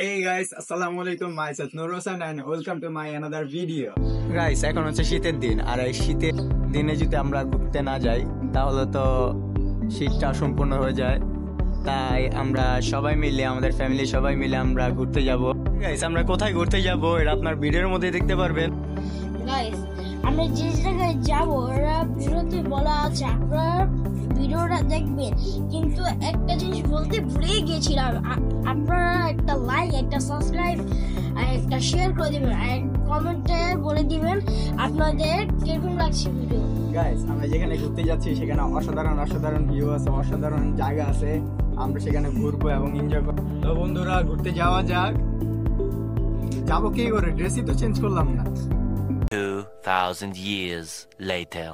Hey guys, Assalamualaikum. Myself Nur Hosan and welcome to my another video. Guys এখন হচ্ছে শীতের দিন আর এই শীতের দিনে যদি আমরা ঘুরতে না যাই তাহলে তো শীতটা সম্পূর্ণ হয়ে যায়। তাই আমরা সবাই মিলে আমাদের ফ্যামিলি সবাই মিলে আমরা ঘুরতে যাব। গাইস আমরা কোথায় ঘুরতে যাব এটা আপনার ভিডিওর মধ্যে দেখতে পারবেন। গাইস আমরা যে জায়গায় যাব ওরা ভিডিওতে বলা আছে, আপনারা ভিডিওটা দেখবেন। কিন্তু একটা জিনিস বলতে ভুলে গেছিলাম, আপনারা একটা লাইক, একটা সাবস্ক্রাইব আর একটা শেয়ার করে দিবেন আর কমেন্টে বলে দিবেন আপনাদের কিরকম লাগছে ভিডিও। গাইস আমরা যেখানে ঘুরতে যাচ্ছি সেখানে অসাধারণ ভিউ আছে, অসাধারণ জায়গা আছে। আমরা সেখানে ঘুরবো এবং এনজয় করবো। তো বন্ধুরা ঘুরতে যাওয়া যাক। যাবো কি করে, ড্রেসই তো চেঞ্জ করলাম না। 2000 years later.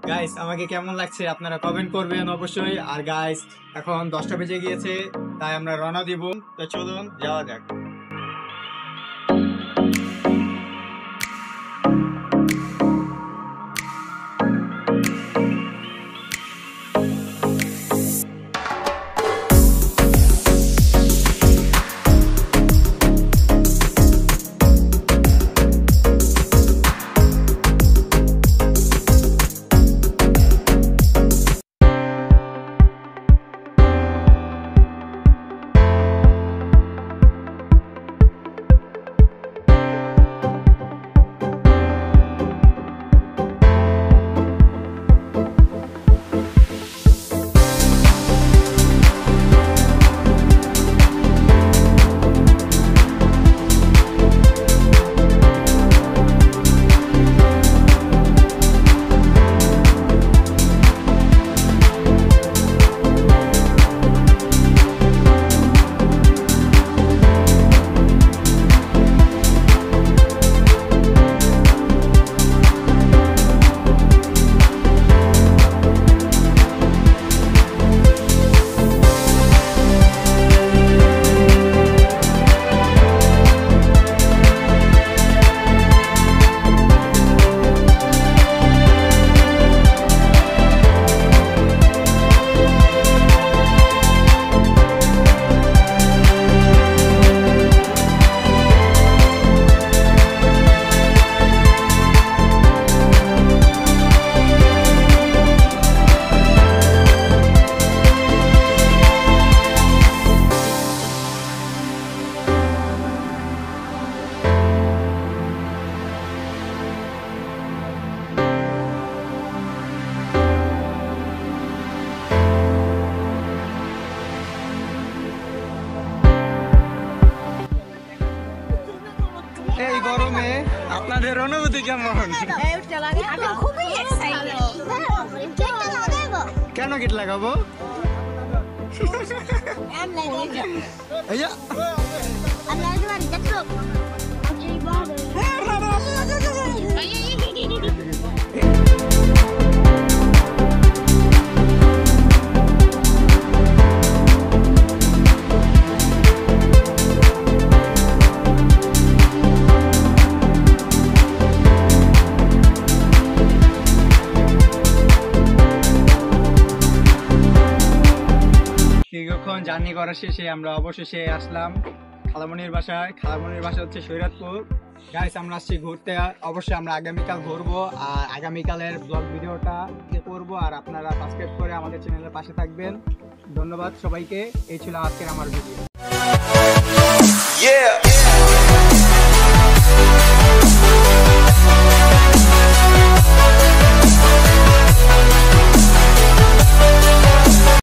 গাইস আমাকে কেমন লাগছে আপনারা কমেন্ট করবেন অবশ্যই। আর গাইস এখন 10টা বেজে গিয়েছে, তাই আমরা রওনা দিব। তো চলুন যাওয়া যাক। এই গরমে আপনাদের অনুভূতি কেমন? খুবই এক্সাইটেড। কেন কিট লাগাবো? দীর্ঘক্ষণ জার্নি করা শেষে আমরা অবশেষে আসলাম খালামণির বাসায়। খালামণির বাসা হচ্ছে সৈরাতপুর। গাইস আমরা আসছি ঘুরতে, অবশ্যই আমরা আগামীকাল ঘুরবো আর আগামীকালের ব্লগ ভিডিওটা করবো। আর আপনারা সাবস্ক্রাইব করে আমাদের চ্যানেলের পাশে থাকবেন। ধন্যবাদ সবাইকে। এই ছিল আজকের আমার ভিডিও।